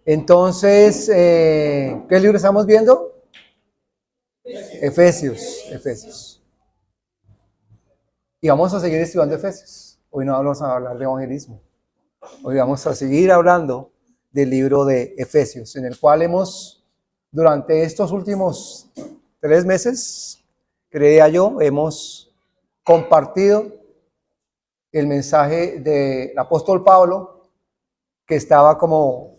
Entonces, ¿qué libro estamos viendo? Efesios. Y vamos a seguir estudiando Efesios. Hoy no vamos a hablar de evangelismo. Hoy vamos a seguir hablando del libro de Efesios, en el cual durante estos últimos 3 meses, creía yo, hemos compartido el mensaje del apóstol Pablo, que estaba como,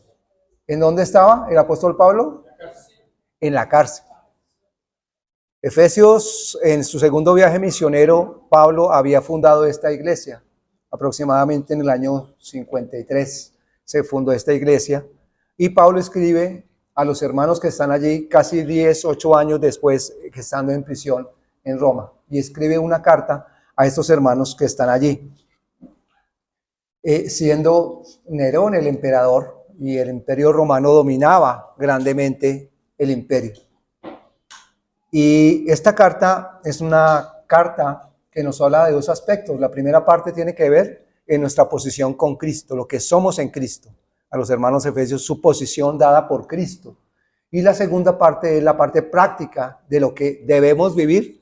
¿en dónde estaba el apóstol Pablo? En la cárcel. Efesios, en su segundo viaje misionero, Pablo había fundado esta iglesia. Aproximadamente en el año 53 se fundó esta iglesia. Y Pablo escribe a los hermanos que están allí casi 8 años después, que estando en prisión en Roma. Y escribe una carta a estos hermanos que están allí. Siendo Nerón el emperador, y el imperio romano dominaba grandemente el imperio. Y esta carta es una carta que nos habla de 2 aspectos. La primera parte tiene que ver en nuestra posición con Cristo, lo que somos en Cristo. A los hermanos efesios, su posición dada por Cristo. Y la segunda parte es la parte práctica de lo que debemos vivir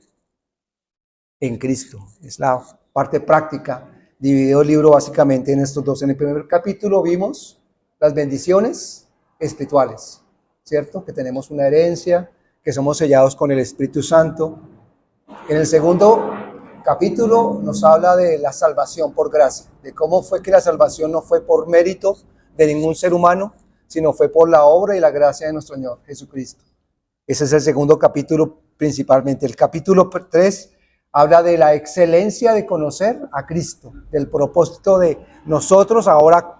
en Cristo. Es la parte práctica. Dividido el libro básicamente en estos 2. En el primer capítulo vimos las bendiciones espirituales, ¿cierto? Que tenemos una herencia, que somos sellados con el Espíritu Santo. En el segundo capítulo nos habla de la salvación por gracia, de cómo fue que la salvación no fue por mérito de ningún ser humano, sino fue por la obra y la gracia de nuestro Señor Jesucristo. Ese es el segundo capítulo principalmente. El capítulo 3 habla de la excelencia de conocer a Cristo, del propósito de nosotros ahora,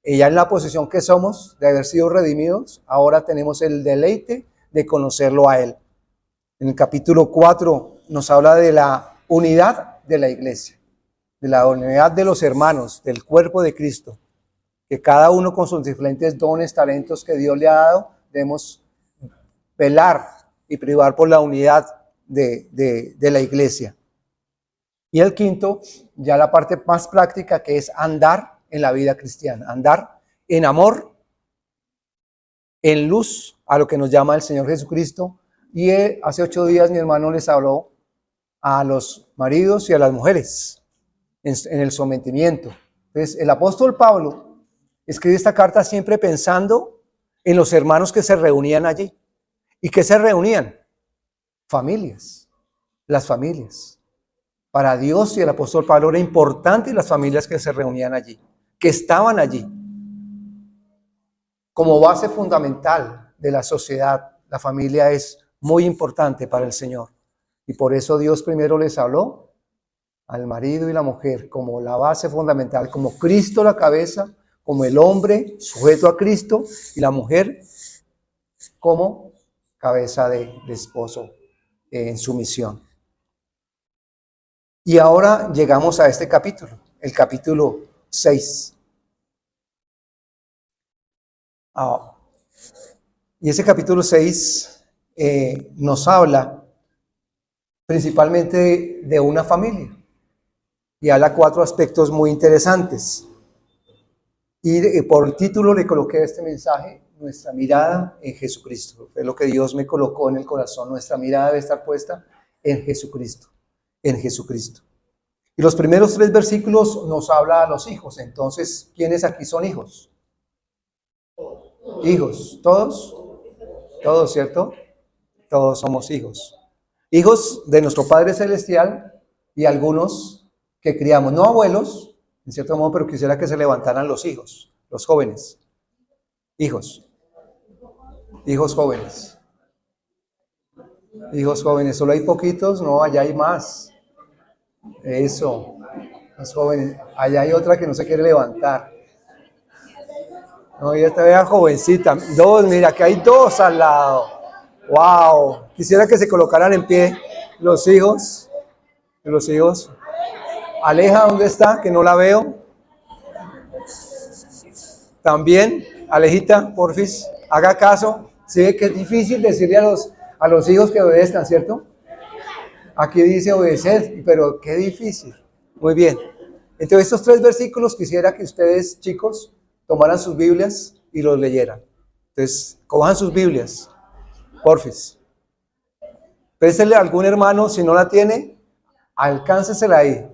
ya en la posición que somos, de haber sido redimidos, ahora tenemos el deleite de conocerlo a Él. En el capítulo 4 nos habla de la unidad de la iglesia, de la unidad de los hermanos, del cuerpo de Cristo, que cada uno con sus diferentes dones, talentos que Dios le ha dado, debemos velar y privar por la unidad de la iglesia. Y el quinto, ya la parte más práctica, que es andar en la vida cristiana, andar en amor, en luz, a lo que nos llama el Señor Jesucristo. Y hace 8 días mi hermano les habló a los maridos y a las mujeres en el sometimiento. Entonces, el apóstol Pablo escribe esta carta siempre pensando en los hermanos que se reunían allí. ¿Y qué se reunían? Familias, las familias. Para Dios y el apóstol Pablo era importante las familias que se reunían allí, que estaban allí. Como base fundamental de la sociedad, la familia es muy importante para el Señor. Y por eso Dios primero les habló al marido y la mujer como la base fundamental, como Cristo la cabeza, como el hombre sujeto a Cristo y la mujer como cabeza del esposo en su misión. Y ahora llegamos a este capítulo, el capítulo 6. Y ese capítulo 6 nos habla principalmente de una familia y habla 4 aspectos muy interesantes. Y por título le coloqué este mensaje: nuestra mirada en Jesucristo. Es lo que Dios me colocó en el corazón. Nuestra mirada debe estar puesta en Jesucristo, en Jesucristo. Y los primeros 3 versículos nos habla a los hijos. Entonces, ¿quiénes aquí son hijos? Hijos, ¿todos? Todos, ¿cierto? Todos somos hijos. Hijos de nuestro Padre Celestial y algunos que criamos, no abuelos, en cierto modo, pero quisiera que se levantaran los hijos, los jóvenes. Hijos jóvenes. Hijos jóvenes, solo hay poquitos, no, allá hay más. Eso, los jóvenes. Allá hay otra que no se quiere levantar. No, ya está vea jovencita. 2, mira, que hay 2 al lado. Wow. Quisiera que se colocaran en pie los hijos. Aleja, ¿dónde está? Que no la veo. También, Alejita, porfis, haga caso. Sí, ve que es difícil decirle a los hijos que obedezcan, ¿cierto? Aquí dice obedecer, pero qué difícil. Muy bien. Entonces, estos 3 versículos quisiera que ustedes, chicos, tomaran sus Biblias y y los leyeran. Entonces, cojan sus Biblias, porfis. Préstele a algún hermano, si no la tiene, alcáncesela ahí.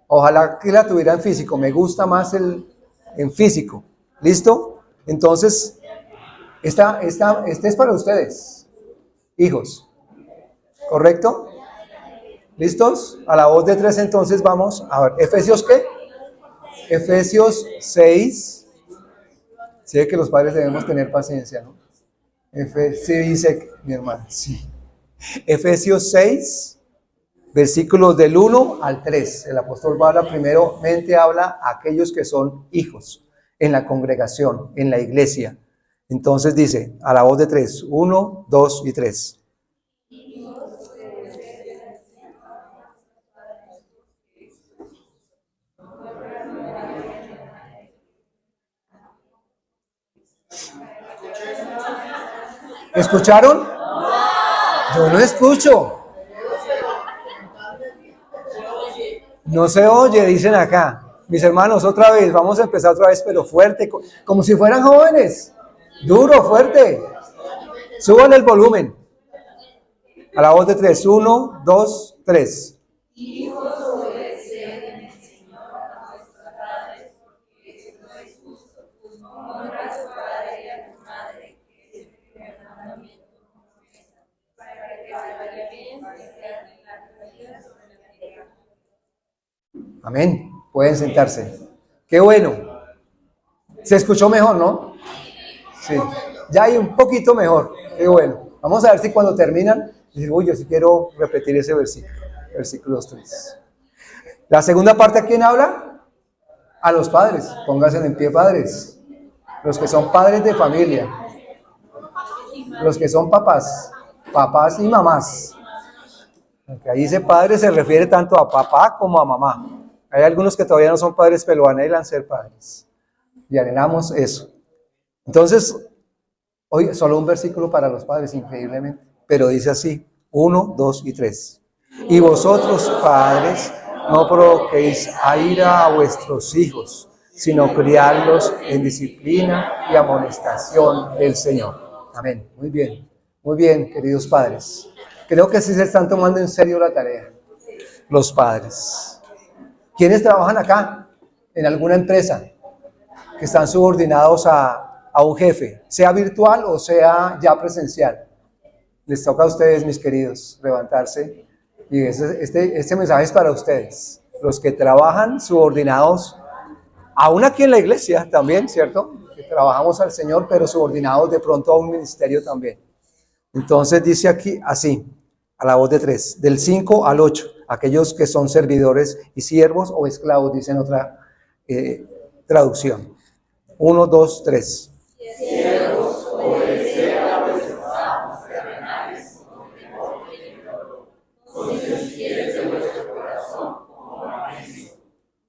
Ojalá que la tuviera en físico, me gusta más en físico. ¿Listo? Entonces, este es para ustedes, hijos. ¿Correcto? ¿Listos? A la voz de 3 entonces vamos a ver. ¿Efesios qué? Efesios 6. Sé que los padres debemos tener paciencia, ¿no? Sí, dice mi hermana, sí. Efesios 6, versículos del 1 al 3. El apóstol Pablo primeramente habla a aquellos que son hijos en la congregación, en la iglesia. Entonces dice, a la voz de 3, 1, 2 y 3. ¿Escucharon? Yo no escucho. No se oye, dicen acá. Mis hermanos, otra vez, vamos a empezar otra vez, pero fuerte, como si fueran jóvenes. Duro, fuerte. Suban el volumen. A la voz de 3, 1, 2, 3. Amén. Pueden sentarse. Qué bueno. Se escuchó mejor, ¿no? Sí. Ya hay un poquito mejor. Qué bueno. Vamos a ver si cuando terminan, dicen, uy, yo sí quiero repetir ese versículo. Versículos 3. La segunda parte, ¿a quién habla? A los padres. Pónganse en pie, padres. Los que son padres de familia. Los que son papás. Papás y mamás. Aunque ahí dice padre, se refiere tanto a papá como a mamá. Hay algunos que todavía no son padres, pero anhelan ser padres. Y anhelamos eso. Entonces, hoy solo un versículo para los padres, increíblemente. Pero dice así, 1, 2 y 3. Y vosotros, padres, no provoquéis a ira a vuestros hijos, sino criadlos en disciplina y amonestación del Señor. Amén. Muy bien, queridos padres. Creo que sí se están tomando en serio la tarea. Los padres. ¿Quiénes trabajan acá? En alguna empresa, que están subordinados a un jefe, sea virtual o sea ya presencial. Les toca a ustedes, mis queridos, levantarse. Y este mensaje es para ustedes, los que trabajan subordinados, aún aquí en la iglesia también, ¿cierto? Que trabajamos al Señor, pero subordinados de pronto a un ministerio también. Entonces dice aquí así, a la voz de 3, del 5 al 8, aquellos que son servidores y siervos o esclavos, dice en otra traducción. 1, 2, 3. Siervos, obedecer a vuestros amos terrenales, con sencillez de vuestro corazón, como a Cristo,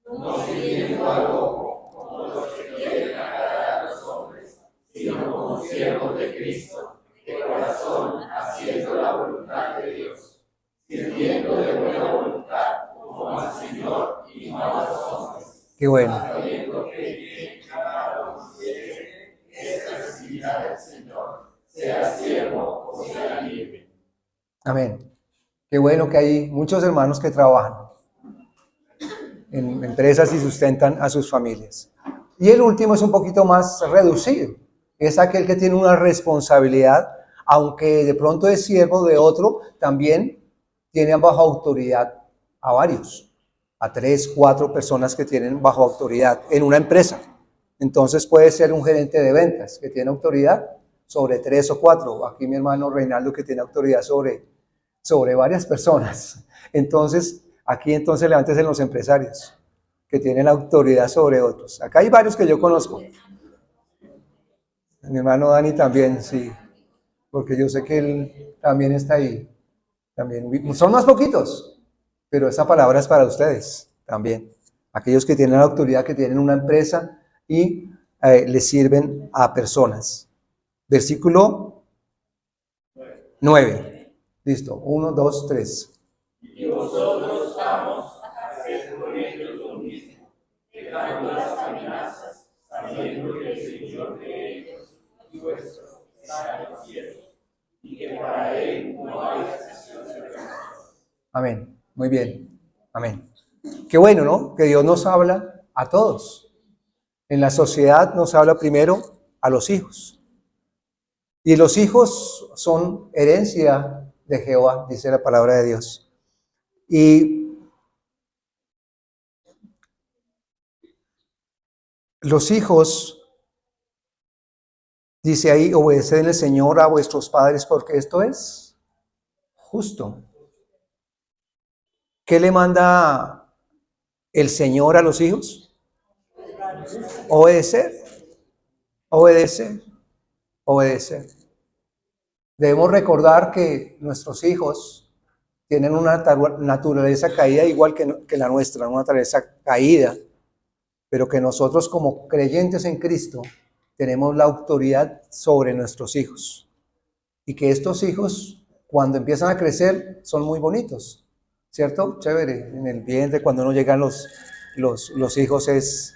no sirviendo al ojo, como los que quieren agradar a los hombres, sino como siervos de Cristo, de corazón, haciendo la voluntad de Dios, sirviendo de buena voluntad, como al Señor y no a los hombres. Qué bueno. Sabiendo que cada uno esta necesidad del Señor, sea siervo o sea libre. Amén. Qué bueno que hay muchos hermanos que trabajan en empresas y sustentan a sus familias. Y el último es un poquito más reducido. Es aquel que tiene una responsabilidad, aunque de pronto es siervo de otro, también tiene bajo autoridad a varios, a 3, 4 personas que tienen bajo autoridad en una empresa. Entonces puede ser un gerente de ventas que tiene autoridad sobre 3 o 4. Aquí mi hermano Reinaldo que tiene autoridad sobre varias personas. Entonces, aquí entonces levántese en los empresarios que tienen autoridad sobre otros. Acá hay varios que yo conozco. Mi hermano Dani también, sí, porque yo sé que él también está ahí. También. Son más poquitos, pero esa palabra es para ustedes también. Aquellos que tienen la autoridad, que tienen una empresa y le sirven a personas. Versículo 9. Listo. 1, 2, 3. Y vosotros vamos a hacer con ellos lo mismo, dejando las amenazas, sabiendo que el Señor de Amén. Muy bien. Amén. Qué bueno, ¿no? Que Dios nos habla a todos. En la sociedad nos habla primero a los hijos. Y los hijos son herencia de Jehová, dice la palabra de Dios. Y los hijos, dice ahí, obedeced en el Señor a vuestros padres porque esto es justo. ¿Qué le manda el Señor a los hijos? Obedecer, obedecer, obedecer. Debemos recordar que nuestros hijos tienen una naturaleza caída igual que la nuestra, una naturaleza caída, pero que nosotros como creyentes en Cristo tenemos la autoridad sobre nuestros hijos. Y que estos hijos, cuando empiezan a crecer, son muy bonitos, ¿cierto? Chévere, en el vientre, cuando no llegan los hijos es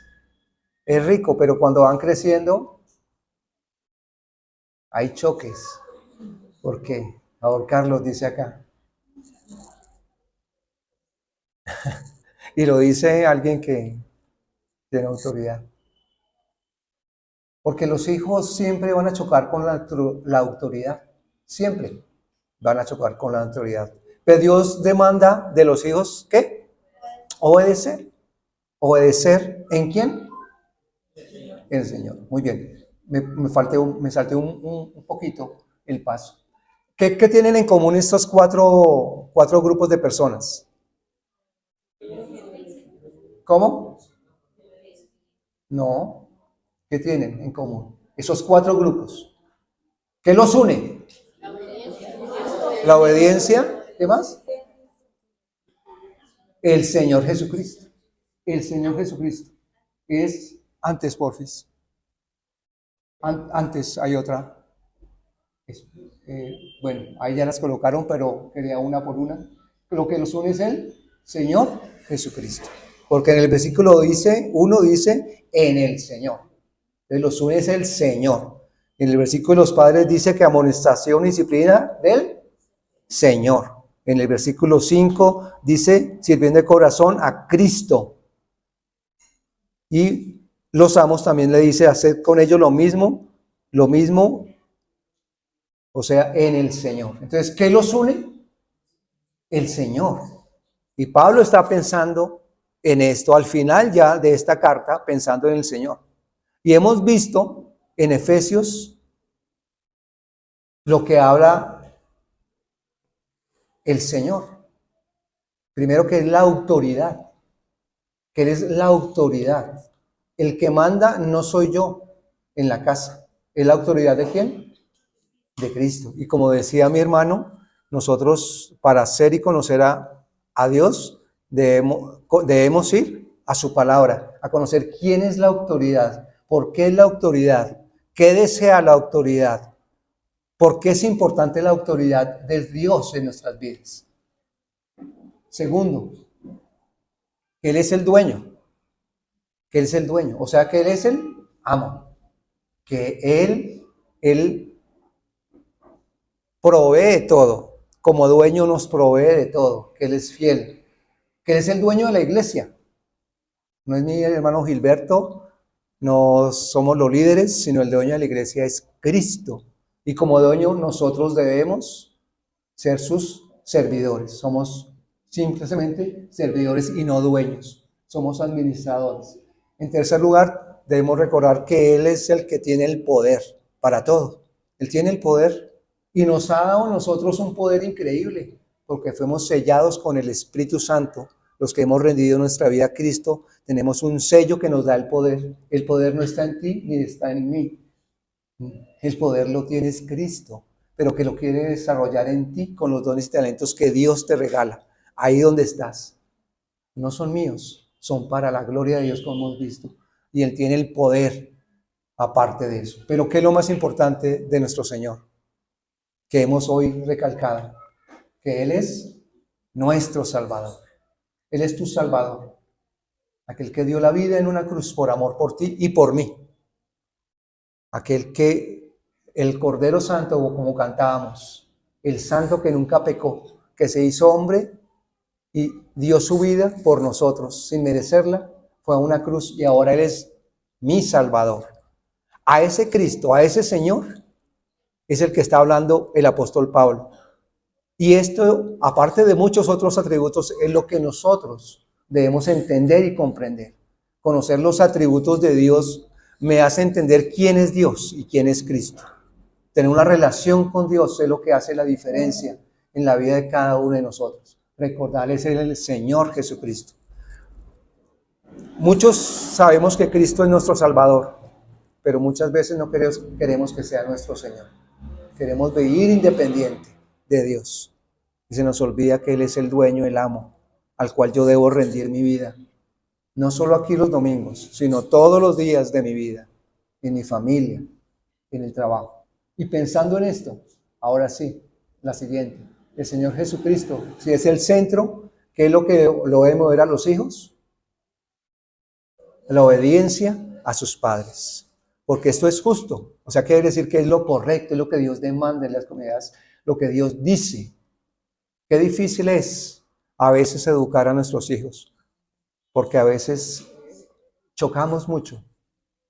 rico, pero cuando van creciendo hay choques. ¿Por qué? Carlos dice acá. Y lo dice alguien que tiene autoridad. Porque los hijos siempre van a chocar con la autoridad. Siempre van a chocar con la autoridad. Pero Dios demanda de los hijos, ¿qué? Obedecer. ¿Obedecer en quién? En el Señor. Muy bien. Me salté un poquito el paso. ¿Qué tienen en común estos cuatro grupos de personas? ¿Cómo? No. ¿Qué tienen en común? Esos cuatro grupos. ¿Qué los une? La obediencia. ¿Qué más? El Señor Jesucristo. El Señor Jesucristo. Es antes, porfis. Antes hay otra. Bueno, ahí ya las colocaron, pero quería una por una. Lo que los une es el Señor Jesucristo. Porque en el versículo dice, uno dice, en el Señor. Entonces los une es el Señor. En el versículo de los padres dice que amonestación y disciplina del Señor. En el versículo 5 dice, sirviendo de corazón a Cristo. Y los amos también le dice, hacer con ellos lo mismo, o sea, en el Señor. Entonces, ¿qué los une? El Señor. Y Pablo está pensando en esto al final ya de esta carta, pensando en el Señor. Y hemos visto en Efesios lo que habla el Señor. Primero que es la autoridad, que Él es la autoridad. El que manda no soy yo en la casa. ¿Es la autoridad de quién? De Cristo. Y como decía mi hermano, nosotros para ser y conocer a Dios debemos ir a su palabra, a conocer quién es la autoridad, por qué es la autoridad, qué desea la autoridad, por qué es importante la autoridad de Dios en nuestras vidas. Segundo, Él es el dueño, que Él es el dueño, o sea que Él es el amo, que Él provee todo, como dueño nos provee de todo, que Él es fiel, que Él es el dueño de la iglesia. No es mi hermano Gilberto, no somos los líderes, sino el dueño de la iglesia es Cristo. Y como dueño nosotros debemos ser sus servidores. Somos simplemente servidores y no dueños. Somos administradores. En tercer lugar, debemos recordar que Él es el que tiene el poder para todo. Él tiene el poder y nos ha dado a nosotros un poder increíble, porque fuimos sellados con el Espíritu Santo. Los que hemos rendido nuestra vida a Cristo, tenemos un sello que nos da el poder. El poder no está en ti ni está en mí. El poder lo tienes Cristo, pero que lo quiere desarrollar en ti con los dones y talentos que Dios te regala. Ahí donde estás. No son míos, son para la gloria de Dios, como hemos visto. Y Él tiene el poder aparte de eso. Pero ¿qué es lo más importante de nuestro Señor? Que hemos hoy recalcado. Que Él es nuestro Salvador. Él es tu Salvador. Aquel que dio la vida en una cruz por amor por ti y por mí. Aquel que el Cordero Santo, como cantábamos, el Santo que nunca pecó, que se hizo hombre y dio su vida por nosotros, sin merecerla, fue a una cruz y ahora Él es mi Salvador. A ese Cristo, a ese Señor, es el que está hablando el apóstol Pablo. Y esto, aparte de muchos otros atributos, es lo que nosotros debemos entender y comprender. Conocer los atributos de Dios me hace entender quién es Dios y quién es Cristo. Tener una relación con Dios es lo que hace la diferencia en la vida de cada uno de nosotros. Recordarles el Señor Jesucristo. Muchos sabemos que Cristo es nuestro Salvador, pero muchas veces no queremos que sea nuestro Señor. Queremos vivir independiente de Dios. Y se nos olvida que Él es el dueño, el amo, al cual yo debo rendir mi vida. No solo aquí los domingos, sino todos los días de mi vida, en mi familia, en el trabajo. Y pensando en esto, ahora sí, la siguiente. El Señor Jesucristo, si es el centro, ¿qué es lo que lo debe mover a los hijos? La obediencia a sus padres. Porque esto es justo. O sea, quiere decir que es lo correcto, es lo que Dios demanda en las comunidades, lo que Dios dice. Qué difícil es a veces educar a nuestros hijos, porque a veces chocamos mucho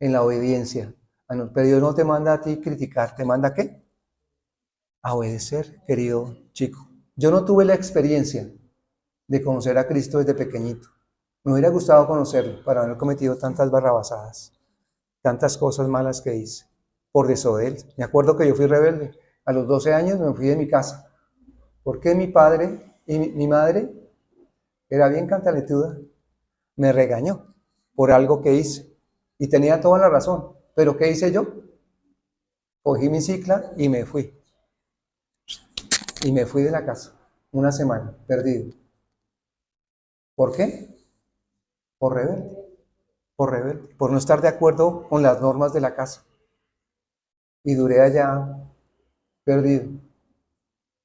en la obediencia. Pero Dios no te manda a ti criticar, ¿te manda a qué? A obedecer, querido chico. Yo no tuve la experiencia de conocer a Cristo desde pequeñito. Me hubiera gustado conocerlo para haber cometido tantas barrabasadas, tantas cosas malas que hice por desobediencia. Me acuerdo que yo fui rebelde. A los 12 años me fui de mi casa. Porque mi padre y mi madre era bien cantaletuda, me regañó por algo que hice y tenía toda la razón. ¿Pero qué hice yo? Cogí mi cicla y me fui. Y me fui de la casa una semana, perdido. ¿Por qué? Por rebelde, por no estar de acuerdo con las normas de la casa. Y duré allá perdido.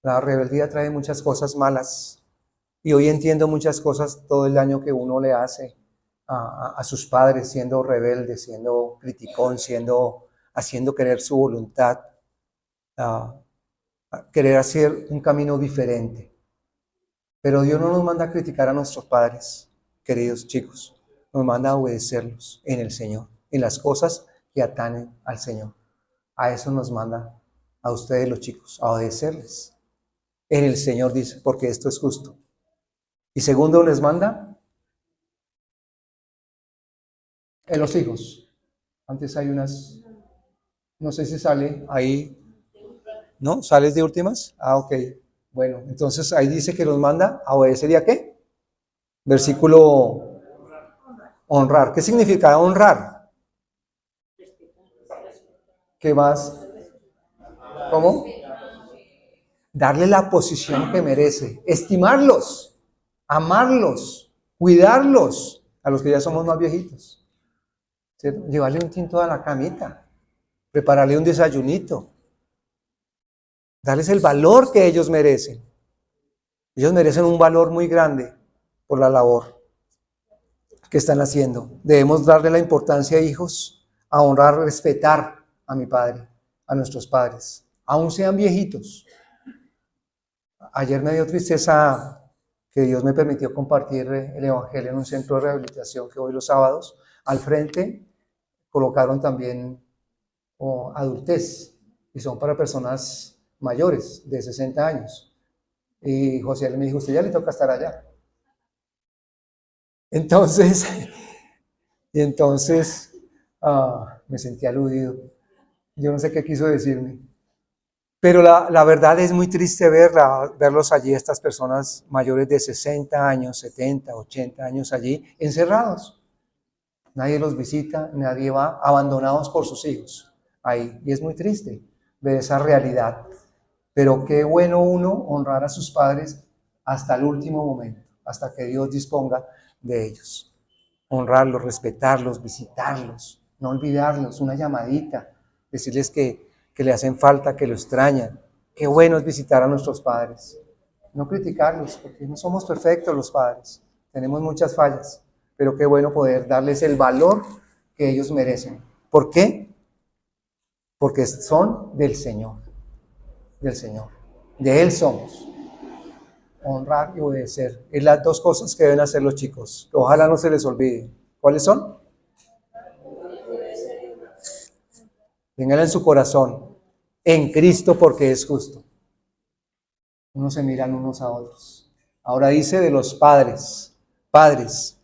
La rebeldía trae muchas cosas malas. Y hoy entiendo muchas cosas, todo el daño que uno le hace a sus padres, siendo rebelde, siendo criticón, haciendo querer su voluntad, querer hacer un camino diferente. Pero Dios no nos manda a criticar a nuestros padres, queridos chicos. Nos manda a obedecerlos en el Señor, en las cosas que atañen al Señor. A eso nos manda a ustedes los chicos, a obedecerles. En el Señor dice, porque esto es justo. Y segundo, les manda en los hijos. Antes hay unas, no sé si sale ahí, ¿no? ¿Sales de últimas? Ah, ok. Bueno, entonces ahí dice que los manda a obedecer y a qué. Versículo honrar. ¿Qué significa honrar? ¿Qué más? ¿Cómo? Darle la posición que merece. Estimarlos, amarlos, cuidarlos. A los que ya somos más viejitos. ¿Cierto? Llevarle un tinto a la camita. Prepararle un desayunito. Darles el valor que ellos merecen. Ellos merecen un valor muy grande por la labor que están haciendo. Debemos darle la importancia, hijos, a honrar, respetar a mi padre, a nuestros padres, aun sean viejitos. Ayer me dio tristeza que Dios me permitió compartir el evangelio en un centro de rehabilitación que voy los sábados. Al frente colocaron también adultez y son para personas mayores de 60 años. Y José me dijo, usted ya le toca estar allá. Entonces me sentí aludido. Yo no sé qué quiso decirme. Pero la verdad es muy triste verlos allí, estas personas mayores de 60 años, 70, 80 años allí, encerrados. Nadie los visita, nadie va, abandonados por sus hijos. Ahí. Y es muy triste ver esa realidad. Pero qué bueno uno honrar a sus padres hasta el último momento, hasta que Dios disponga de ellos. Honrarlos, respetarlos, visitarlos, no olvidarlos, una llamadita, decirles que le hacen falta, que lo extrañan. Qué bueno es visitar a nuestros padres. No criticarlos, porque no somos perfectos los padres. Tenemos muchas fallas, pero qué bueno poder darles el valor que ellos merecen. ¿Por qué? porque son del Señor, del Señor. De Él somos. Honrar y obedecer. Es las dos cosas que deben hacer los chicos. Ojalá no se les olvide. ¿Cuáles son? Ténganla en su corazón. En Cristo porque es justo. Unos se miran unos a otros. Ahora dice de los padres. Padres.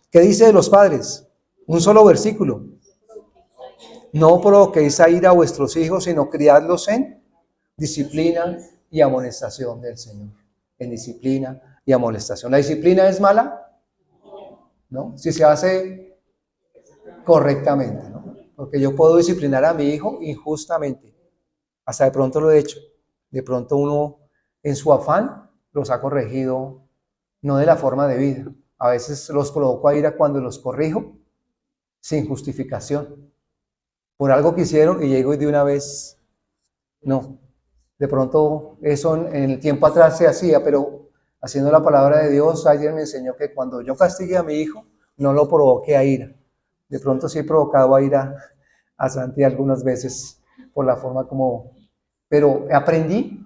¿Qué dice de los padres? Un solo versículo. No provoquéis a ira a vuestros hijos, sino criadlos en disciplina y amonestación del Señor. En disciplina y amonestación. ¿La disciplina es mala? ¿No? Si se hace correctamente, ¿no? Porque yo puedo disciplinar a mi hijo injustamente. Hasta de pronto lo he hecho. De pronto uno, en su afán, los ha corregido no de la forma debida. A veces los provoco a ira cuando los corrijo sin justificación. Por algo que hicieron y llego y de una vez, no. De pronto eso en el tiempo atrás se hacía, pero haciendo la palabra de Dios, ayer me enseñó que cuando yo castigue a mi hijo, no lo provoque a ira. De pronto sí he provocado a ira a Santi algunas veces por la forma como... Pero aprendí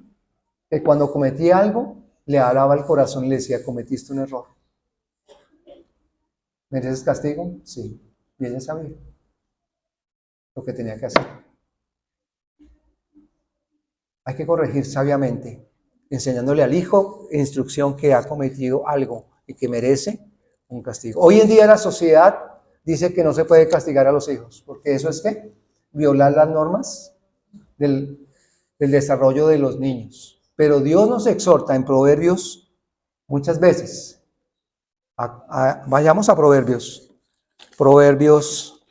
que cuando cometí algo, le hablaba al corazón y le decía, cometiste un error. ¿Mereces castigo? Sí. Y ella sabía lo que tenía que hacer. Hay que corregir sabiamente, enseñándole al hijo instrucción que ha cometido algo y que merece un castigo. Hoy en día la sociedad dice que no se puede castigar a los hijos, porque eso es ¿qué? Violar las normas del desarrollo de los niños. Pero Dios nos exhorta en Proverbios muchas veces. Vayamos a Proverbios. Proverbios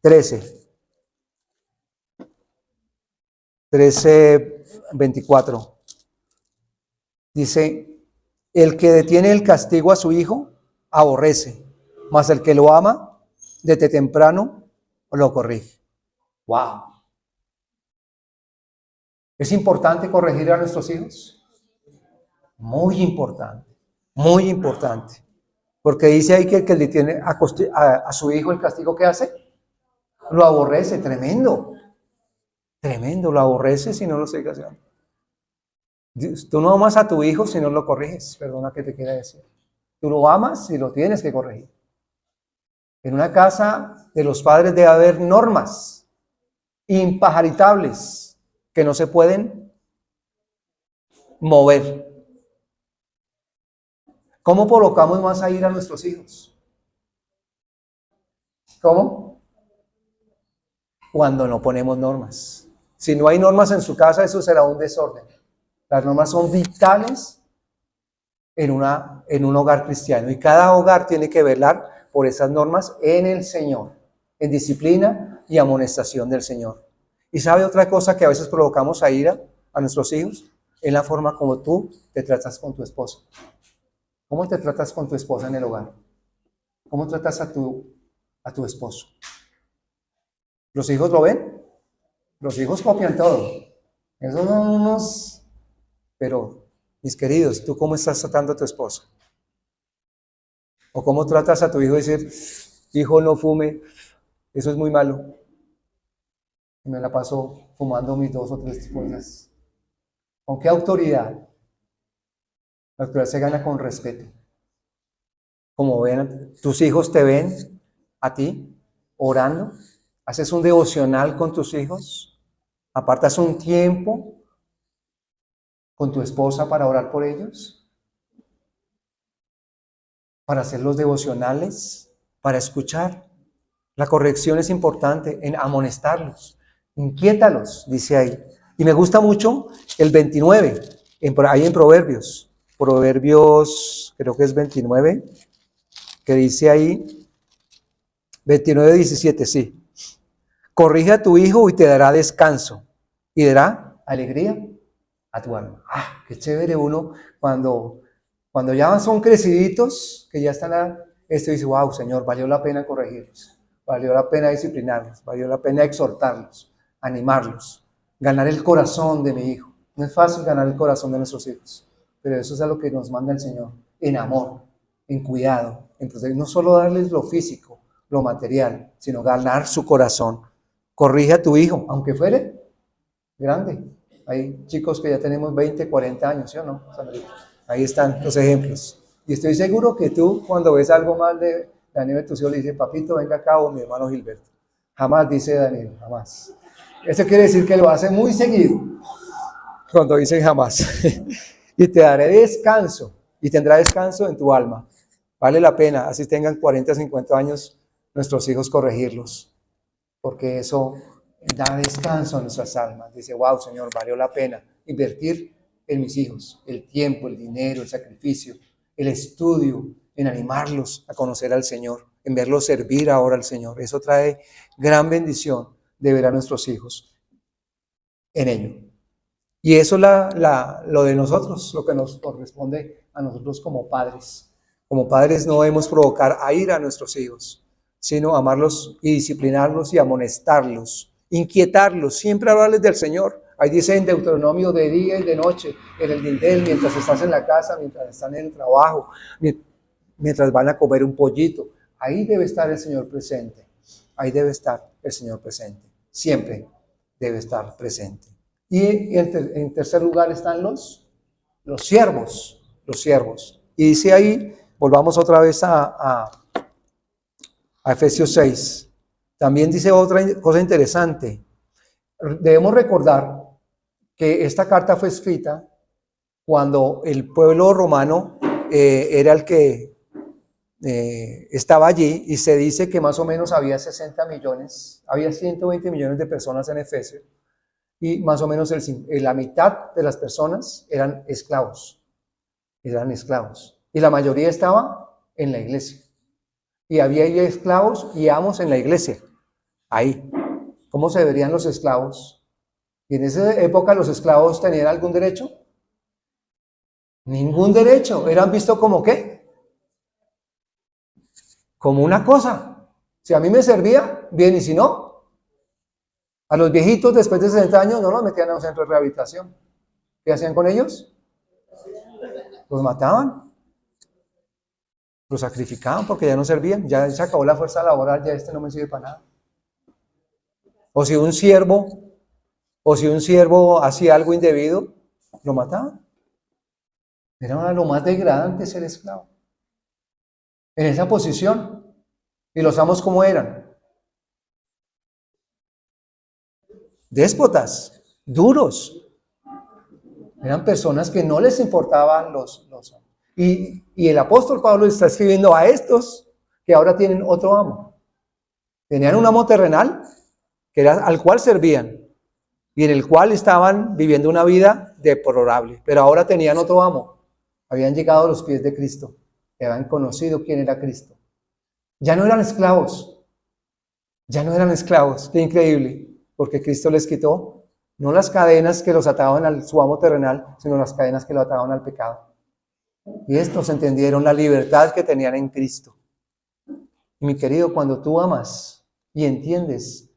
13:24. Dice, el que detiene el castigo a su hijo, aborrece, mas el que lo ama, desde temprano lo corrige. ¡Wow! ¿Es importante corregir a nuestros hijos? Muy importante, muy importante. Porque dice ahí que el que le tiene a su hijo el castigo que hace, lo aborrece, tremendo. Tremendo, lo aborrece si no lo sigas haciendo. Tú no amas a tu hijo si no lo corriges, perdona que te quiera decir. Tú lo amas y lo tienes que corregir. En una casa de los padres debe haber normas impajaritables que no se pueden mover. ¿Cómo provocamos más a ir a nuestros hijos? ¿Cómo? Cuando no ponemos normas. Si no hay normas en su casa, eso será un desorden. Las normas son vitales en un hogar cristiano y cada hogar tiene que velar por esas normas en el Señor, en disciplina y amonestación del Señor. ¿Y sabe otra cosa que a veces provocamos a ira a nuestros hijos? Es la forma como tú te tratas con tu esposa. ¿Cómo te tratas con tu esposa en el hogar? ¿Cómo tratas a tu esposo? ¿Los hijos lo ven? Los hijos copian todo. Esos son unos... Pero, mis queridos, ¿tú cómo estás tratando a tu esposa? ¿O cómo tratas a tu hijo y decir, hijo, no fume, eso es muy malo? Y me la paso fumando mis 2 o 3 cosas. ¿Con qué autoridad? La autoridad se gana con respeto. Como ven, tus hijos te ven a ti orando. ¿Haces un devocional con tus hijos? ¿Apartas un tiempo con tu esposa para orar por ellos? ¿Para hacer los devocionales? ¿Para escuchar? La corrección es importante en amonestarlos. Inquiétalos, dice ahí. Y me gusta mucho el 29, ahí en Proverbios. Proverbios, creo que es 29, que dice ahí, 29:17, sí. Corrige a tu hijo y te dará descanso y dará alegría a tu alma. Ah, qué chévere uno cuando ya son creciditos, que ya están esto dice, wow, Señor, valió la pena corregirlos, valió la pena disciplinarlos, valió la pena exhortarlos, animarlos, ganar el corazón de mi hijo. No es fácil ganar el corazón de nuestros hijos, pero eso es a lo que nos manda el Señor, en amor, en cuidado, en proteger, no solo darles lo físico, lo material, sino ganar su corazón Corrige a tu hijo, aunque fuere grande. Hay chicos que ya tenemos 20, 40 años, ¿sí o no, Sandrita? Ahí están los ejemplos. Y estoy seguro que tú, cuando ves algo mal de Daniel, tus hijos le dices, papito, venga acá, o mi hermano Gilberto. Jamás dice Daniel, jamás. Eso quiere decir que lo hace muy seguido, cuando dicen jamás. Y te daré descanso, y tendrá descanso en tu alma. Vale la pena, así tengan 40, 50 años, nuestros hijos corregirlos, porque eso da descanso a nuestras almas. Dice, wow, Señor, valió la pena invertir en mis hijos, el tiempo, el dinero, el sacrificio, el estudio, en animarlos a conocer al Señor, en verlos servir ahora al Señor. Eso trae gran bendición de ver a nuestros hijos en ello. Y eso es lo de nosotros, lo que nos corresponde a nosotros como padres. Como padres no debemos provocar a ira a nuestros hijos, sino amarlos y disciplinarlos y amonestarlos, inquietarlos, siempre hablarles del Señor. Ahí dice en Deuteronomio, de día y de noche, en el dindel, mientras estás en la casa, mientras están en el trabajo, mientras van a comer un pollito. Ahí debe estar el Señor presente. Ahí debe estar el Señor presente. Siempre debe estar presente. Y en tercer lugar están los siervos, los siervos. Y dice ahí, volvamos otra vez a Efesios 6. También dice otra cosa interesante. Debemos recordar que esta carta fue escrita cuando el pueblo romano era el que estaba allí, y se dice que más o menos había 60 millones, había 120 millones de personas en Efesio, y más o menos la mitad de las personas eran esclavos, y la mayoría estaba en la iglesia. Y había esclavos y amos en la iglesia, ahí. ¿Cómo se verían los esclavos? ¿Y en esa época los esclavos tenían algún derecho? Ningún derecho. ¿Eran vistos como qué? Como una cosa. Si a mí me servía, bien, y si no, a los viejitos después de 60 años no los metían a un centro de rehabilitación. ¿Qué hacían con ellos? Los mataban. Los sacrificaban porque ya no servían. Ya se acabó la fuerza laboral, ya este no me sirve para nada. O si un siervo hacía algo indebido, lo mataban. Era lo más degradante ser esclavo. En esa posición. ¿Y los amos cómo eran? Déspotas, duros. Eran personas que no les importaban los amos. Y el apóstol Pablo está escribiendo a estos que ahora tienen otro amo. Tenían un amo terrenal que era al cual servían y en el cual estaban viviendo una vida deplorable, pero ahora tenían otro amo. Habían llegado a los pies de Cristo, habían conocido quién era Cristo. Ya no eran esclavos, qué increíble, porque Cristo les quitó no las cadenas que los ataban a su amo terrenal, sino las cadenas que lo ataban al pecado. Y estos entendieron la libertad que tenían en Cristo. Y mi querido, cuando tú amas y entiendes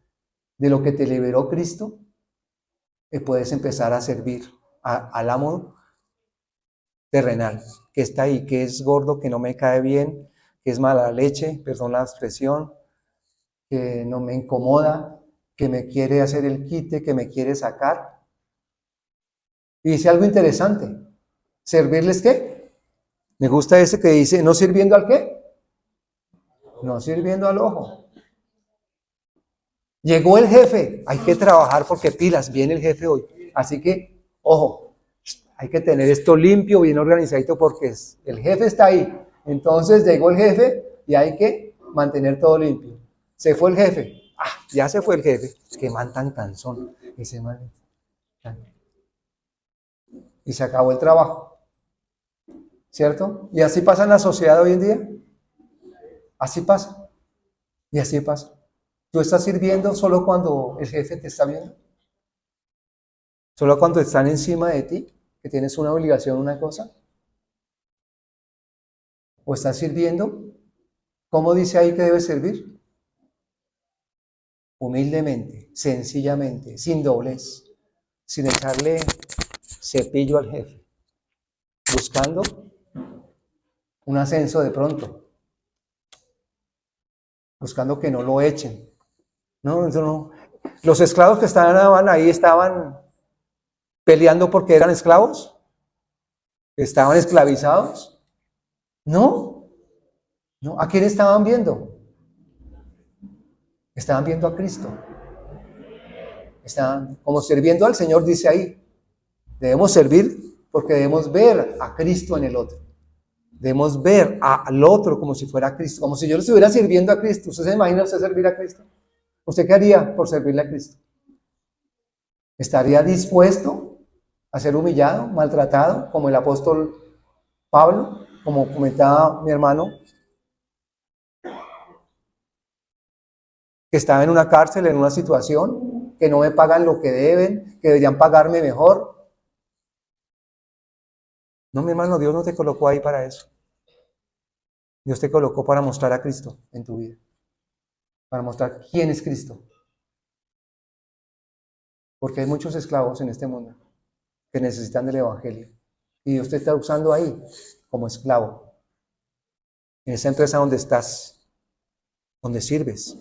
de lo que te liberó Cristo, puedes empezar a servir al amo terrenal, que está ahí, que es gordo, que no me cae bien, que es mala leche, perdón la expresión, que no me incomoda, que me quiere hacer el quite, que me quiere sacar. Y dice algo interesante, ¿servirles qué? Me gusta ese que dice, ¿no sirviendo al qué? No sirviendo al ojo. Llegó el jefe, hay que trabajar porque pilas, viene el jefe hoy. Así que, ojo, hay que tener esto limpio, bien organizadito, porque el jefe está ahí. Entonces llegó el jefe y hay que mantener todo limpio. Se fue el jefe. Ya se fue el jefe. Qué man tan cansón. Ese man. Y se acabó el trabajo. ¿Cierto? Y así pasa en la sociedad hoy en día. Así pasa. Y así pasa. ¿Tú estás sirviendo solo cuando el jefe te está viendo? ¿Solo cuando están encima de ti? ¿Que tienes una obligación, una cosa? ¿O estás sirviendo? ¿Cómo dice ahí que debes servir? Humildemente, sencillamente, sin doblez, sin echarle cepillo al jefe, buscando un ascenso de pronto, buscando que no lo echen. No, ¿Los esclavos que estaban ahí estaban peleando porque eran esclavos? ¿Estaban esclavizados? No, no. ¿A quién estaban viendo? Estaban viendo a Cristo. Estaban como sirviendo al Señor, dice ahí. Debemos servir porque debemos ver a Cristo en el otro. Debemos ver al otro como si fuera Cristo, como si yo le estuviera sirviendo a Cristo. ¿Usted se imagina usted servir a Cristo? ¿Usted qué haría por servirle a Cristo? ¿Estaría dispuesto a ser humillado, maltratado, como el apóstol Pablo, como comentaba mi hermano, que estaba en una cárcel, en una situación, que no me pagan lo que deben, que deberían pagarme mejor? No, mi hermano, Dios no te colocó ahí para eso. Dios te colocó para mostrar a Cristo en tu vida, para mostrar quién es Cristo. Porque hay muchos esclavos en este mundo que necesitan del Evangelio. Y Dios te está usando ahí como esclavo. En esa empresa donde estás, donde sirves.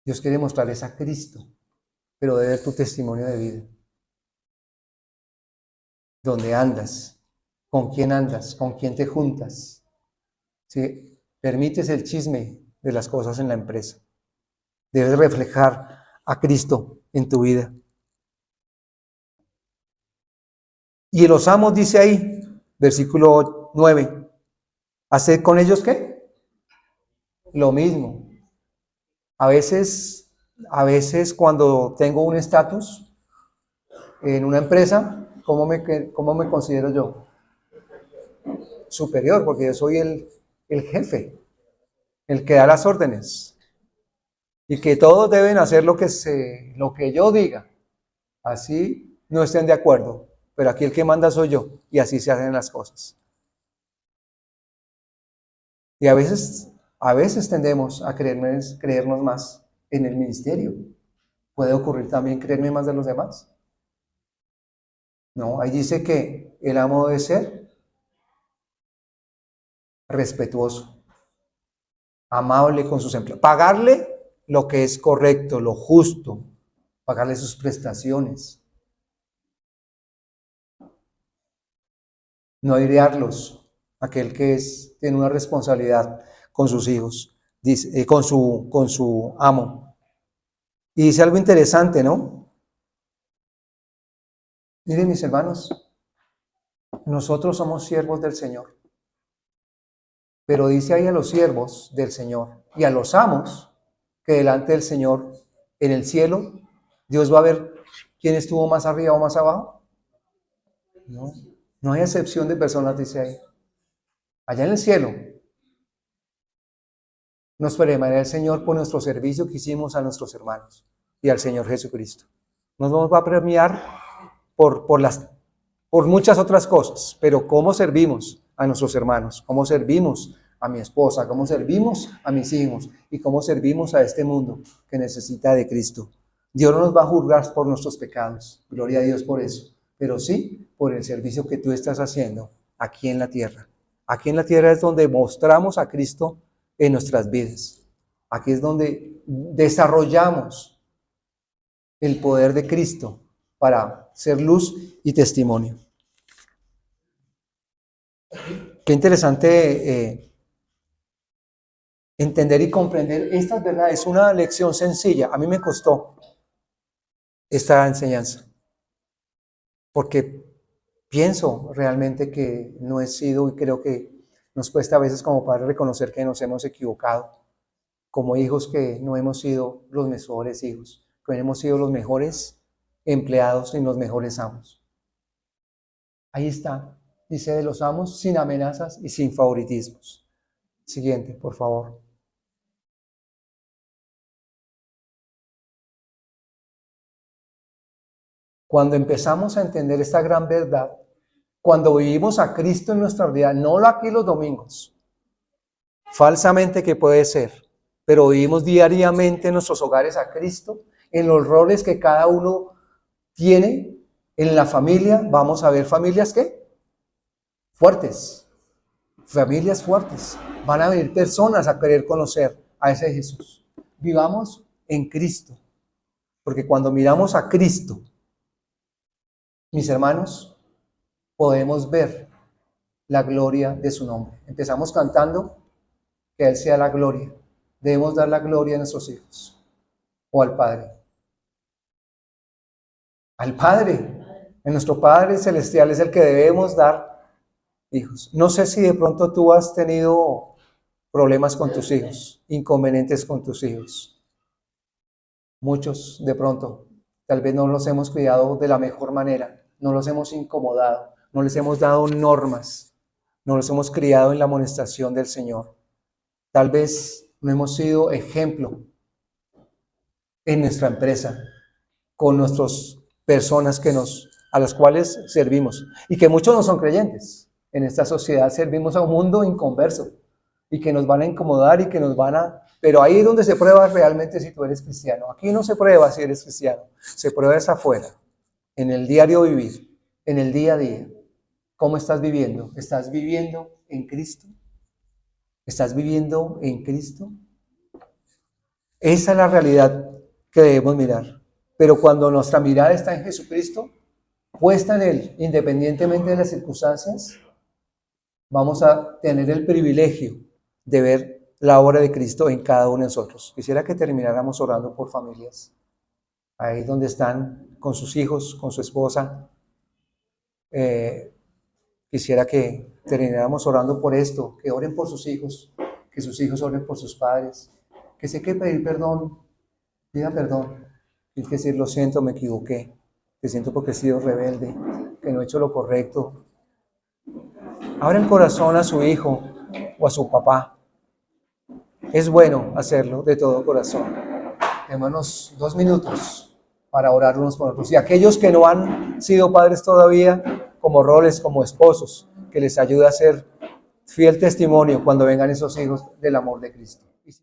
Dios quiere mostrarles a Cristo, pero de ver tu testimonio de vida. ¿Dónde andas? ¿Con quién te juntas? Si permites el chisme de las cosas en la empresa, debes reflejar a Cristo en tu vida. Y los amos, dice ahí, versículo 9, ¿haced con ellos qué? Lo mismo. A veces cuando tengo un estatus en una empresa, ¿cómo me considero yo? Superior, porque yo soy el jefe, el que da las órdenes. Y que todos deben hacer lo que yo diga. Así no estén de acuerdo, pero aquí el que manda soy yo, y así se hacen las cosas. Y a veces tendemos a creernos más en el ministerio. Puede ocurrir también creerme más de los demás. No, ahí dice que el amo debe ser respetuoso, amable con sus empleados, pagarle lo que es correcto, lo justo, pagarle sus prestaciones, no airearlos, aquel que tiene una responsabilidad con sus hijos, dice, con su amo. Y dice algo interesante, ¿no? Miren, mis hermanos, nosotros somos siervos del Señor, pero dice ahí a los siervos del Señor y a los amos que delante del Señor en el cielo Dios va a ver quién estuvo más arriba o más abajo. No, no hay excepción de personas, dice ahí. Allá en el cielo nos premiará el Señor por nuestro servicio que hicimos a nuestros hermanos y al Señor Jesucristo. Nos va a premiar por muchas otras cosas, pero cómo servimos a nuestros hermanos, cómo servimos a mi esposa, cómo servimos a mis hijos y cómo servimos a este mundo que necesita de Cristo. Dios no nos va a juzgar por nuestros pecados, gloria a Dios por eso, pero sí por el servicio que tú estás haciendo aquí en la tierra. Aquí en la tierra es donde mostramos a Cristo en nuestras vidas. Aquí es donde desarrollamos el poder de Cristo para ser luz y testimonio. Qué interesante entender y comprender estas verdades. Es una lección sencilla. A mí me costó esta enseñanza, porque pienso realmente que no he sido, y creo que nos cuesta a veces como padres reconocer que nos hemos equivocado, como hijos que no hemos sido los mejores hijos, que no hemos sido los mejores empleados y los mejores amos. Ahí está, dice de los amos sin amenazas y sin favoritismos. Siguiente, por favor. Cuando empezamos a entender esta gran verdad, cuando vivimos a Cristo en nuestra vida, no aquí los domingos, falsamente que puede ser, pero vivimos diariamente en nuestros hogares a Cristo, en los roles que cada uno tiene en la familia. Vamos a ver familias ¿qué? Fuertes, familias fuertes. Van a venir personas a querer conocer a ese Jesús. Vivamos en Cristo. Porque cuando miramos a Cristo, mis hermanos, podemos ver la gloria de su nombre. Empezamos cantando que Él sea la gloria. Debemos dar la gloria a nuestros hijos o al Padre. Al Padre. En nuestro Padre Celestial es el que debemos dar hijos. No sé si de pronto tú has tenido problemas con tus hijos, inconvenientes con tus hijos. Muchos de pronto, tal vez no los hemos cuidado de la mejor manera, no los hemos incomodado, no les hemos dado normas, no los hemos criado en la amonestación del Señor. Tal vez no hemos sido ejemplo en nuestra empresa, con nuestras personas a las cuales servimos, y que muchos no son creyentes. En esta sociedad servimos a un mundo inconverso, y que nos van a incomodar y que nos van a... Pero ahí es donde se prueba realmente si tú eres cristiano. Aquí no se prueba si eres cristiano, se prueba es afuera, en el diario vivir, en el día a día. ¿Cómo estás viviendo? ¿Estás viviendo en Cristo? ¿Estás viviendo en Cristo? Esa es la realidad que debemos mirar. Pero cuando nuestra mirada está en Jesucristo, puesta en Él, independientemente de las circunstancias, vamos a tener el privilegio de ver la obra de Cristo en cada uno de nosotros. Quisiera que termináramos orando por familias, ahí donde están con sus hijos, con su esposa. Quisiera que termináramos orando por esto, que oren por sus hijos, que sus hijos oren por sus padres, que sé que pedir perdón, pida perdón, y que decir lo siento, me equivoqué, que siento porque he sido rebelde, que no he hecho lo correcto. Abra el corazón a su hijo o a su papá. Es bueno hacerlo de todo corazón. Démonos 2 minutos para orar unos por otros. Y aquellos que no han sido padres todavía, como roles, como esposos, que les ayude a ser fiel testimonio cuando vengan esos hijos del amor de Cristo.